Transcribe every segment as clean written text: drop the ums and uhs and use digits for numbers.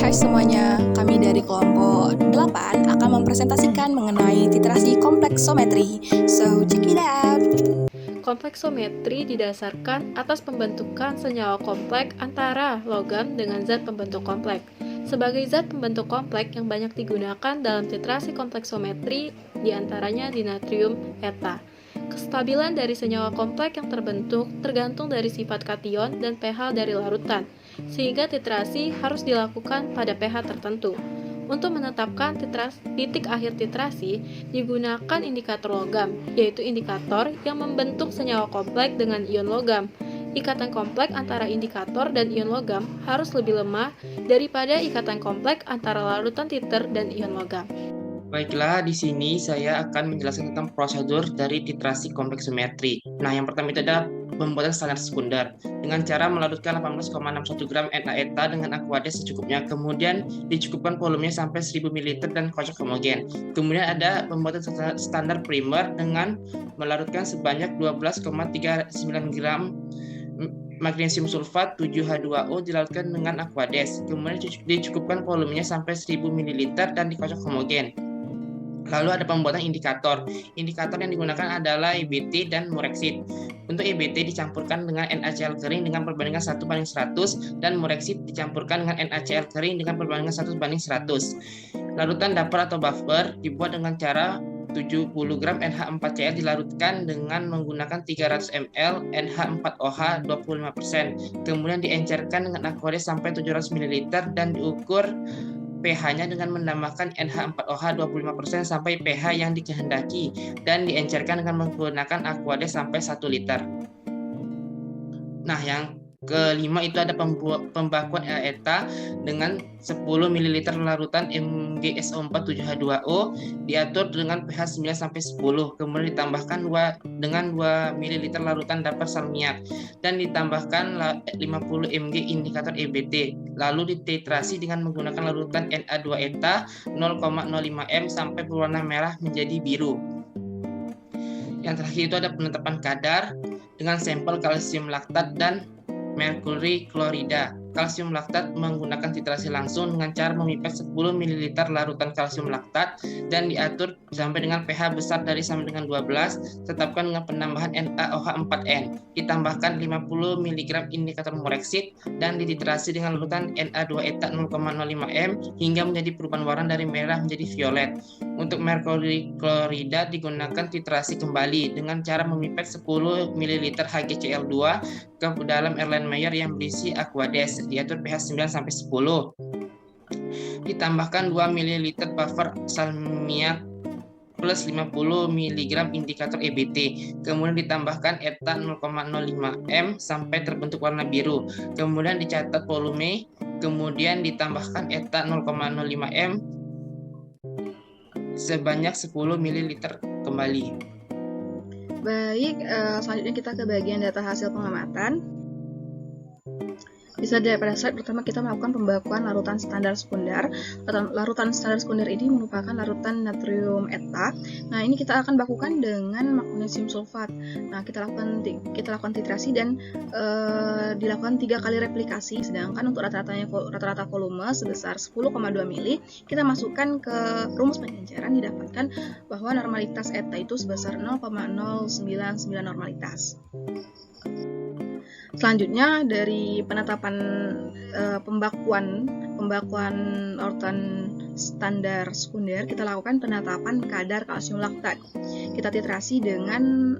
Hai semuanya, kami dari kelompok 8 akan mempresentasikan mengenai titrasi kompleksometri. So, check it out! Kompleksometri didasarkan atas pembentukan senyawa kompleks antara logam dengan zat pembentuk kompleks. Sebagai zat pembentuk kompleks yang banyak digunakan dalam titrasi kompleksometri, diantaranya di natrium eta. Kestabilan dari senyawa kompleks yang terbentuk tergantung dari sifat kation dan pH dari larutan, sehingga titrasi harus dilakukan pada pH tertentu. Untuk menetapkan titik akhir titrasi, digunakan indikator logam, yaitu indikator yang membentuk senyawa kompleks dengan ion logam. Ikatan kompleks antara indikator dan ion logam harus lebih lemah daripada ikatan kompleks antara larutan titer dan ion logam. Baiklah, di sini saya akan menjelaskan tentang prosedur dari titrasi kompleksometri. Nah, yang pertama itu adalah pembuatan standar sekunder dengan cara melarutkan 18,61 gram NaETA dengan Aquades secukupnya, kemudian dicukupkan volumenya sampai 1000 ml dan kocok homogen. Kemudian ada pembuatan standar primer dengan melarutkan sebanyak 12,39 gram magnesium sulfat 7H2O dilarutkan dengan Aquades, kemudian dicukupkan volumenya sampai 1000 ml dan dikocok homogen. Lalu ada pembuatan indikator. Indikator yang digunakan adalah EBT dan Murexit. Untuk EBT dicampurkan dengan NaCl kering dengan perbandingan 1:100 dan Murexit dicampurkan dengan NaCl kering dengan perbandingan 1:100. Larutan dapur atau buffer dibuat dengan cara 70 gram NH4Cl dilarutkan dengan menggunakan 300 ml NH4OH 25%. Kemudian diencerkan dengan Aquades sampai 700 ml dan diukur pH-nya dengan menambahkan NH4OH 25% sampai pH yang dikehendaki dan diencerkan dengan menggunakan Aquades sampai 1 liter. Nah, yang kelima itu ada pembakuan ETA dengan 10 ml larutan MgSO4 7H2O diatur dengan pH 9 sampai 10, kemudian ditambahkan dengan 2 ml larutan dapur salmiak dan ditambahkan 50 mg indikator EBT. Lalu dititrasi dengan menggunakan larutan Na2-eta 0,05 m sampai berwarna merah menjadi biru. Yang terakhir itu ada penetapan kadar dengan sampel kalsium laktat dan merkuri klorida. Kalsium laktat menggunakan titrasi langsung dengan cara memipet 10 ml larutan kalsium laktat dan diatur sampai dengan pH besar dari sampai dengan 12, tetapkan dengan penambahan NaOH4N. Ditambahkan 50 mg indikator Murexit dan dititrasi dengan larutan Na2-eta 0,05 m hingga menjadi perubahan warna dari merah menjadi violet. Untuk merkuri klorida digunakan titrasi kembali dengan cara memipet 10 ml HgCl2 ke dalam Erlenmeyer yang berisi Aquades, diatur pH 9 sampai 10. Ditambahkan 2 ml buffer salmiak plus 50 mg indikator EBT. Kemudian ditambahkan ETA 0,05 m sampai terbentuk warna biru. Kemudian dicatat volume, kemudian ditambahkan ETA 0,05 m sebanyak 10 ml kembali. Baik, selanjutnya kita ke bagian data hasil pengamatan. Bisa dilihat pada slide pertama kita melakukan pembakuan larutan standar sekunder. Larutan standar sekunder ini merupakan larutan natrium eta. Nah, ini kita akan bakukan dengan magnesium sulfat. Nah, kita lakukan titrasi dan dilakukan 3 kali replikasi. Sedangkan untuk rata-rata volume sebesar 10,2 mili, kita masukkan ke rumus pengenceran didapatkan bahwa normalitas eta itu sebesar 0,099 normalitas. Selanjutnya dari penetapan pembakuan larutan standar sekunder, kita lakukan penetapan kadar kalsium laktat. Kita titrasi dengan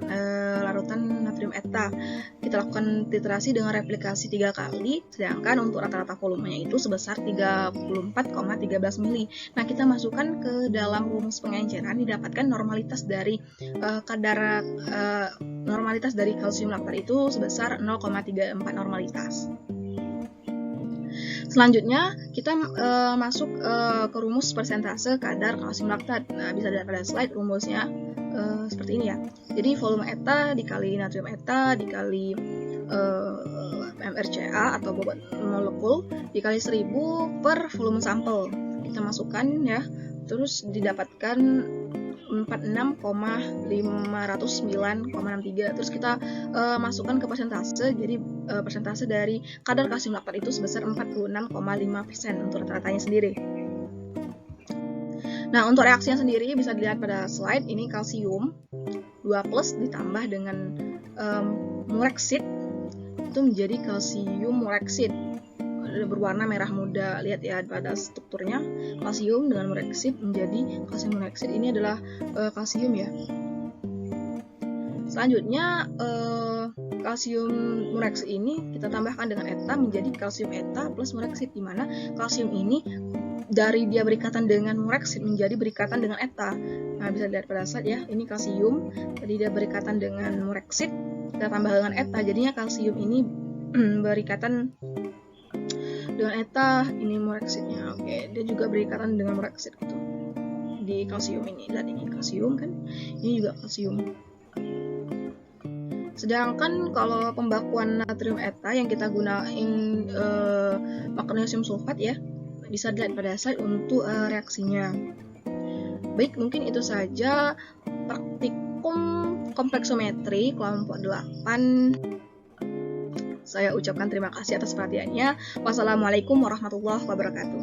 larutan natrium eta. Kita lakukan titrasi dengan replikasi 3 kali, sedangkan untuk rata-rata volumenya itu sebesar 34,13 mili. Nah, kita masukkan ke dalam rumus pengenceran didapatkan normalitas dari normalitas dari kalsium laktat itu sebesar 0,34 normalitas. Selanjutnya kita masuk ke rumus persentase kadar kalsium laktat. Nah, bisa dilihat pada slide rumusnya seperti ini ya. Jadi volume eta dikali natrium eta dikali mRCA atau bobot molekul dikali 1000 per volume sampel. Kita masukkan ya, terus didapatkan 46,509,63. Terus kita masukkan ke persentase. Jadi persentase dari kadar kalsium laktat itu sebesar 46,5% untuk rata-ratanya sendiri. Nah, untuk reaksinya sendiri bisa dilihat pada slide. Ini kalsium 2+ ditambah dengan mureksid itu menjadi kalsium mureksid, berwarna merah muda. Lihat ya pada strukturnya, kalsium dengan mureksid menjadi kalsium mureksid. Ini adalah kalsium ya. Selanjutnya kalsium mureksid ini kita tambahkan dengan eta menjadi kalsium eta plus mureksid, di mana kalsium ini dari dia berikatan dengan mureksid menjadi berikatan dengan eta. Nah, bisa dilihat pada slide ya. Ini kalsium, tadi dia berikatan dengan mureksid, kita tambah dengan eta, jadinya kalsium ini berikatan dengan eta, ini mureksidnya. Oke, dia juga berikatan dengan mureksid gitu. Di kalsium ini, lihat ini kalsium kan, ini juga kalsium. Sedangkan kalau pembakuan natrium eta yang kita gunain magnesium sulfat ya, bisa dilihat pada slide untuk reaksinya. Baik, mungkin itu saja praktikum kompleksometri kelompok 8. Saya ucapkan terima kasih atas perhatiannya. Wassalamualaikum warahmatullahi wabarakatuh.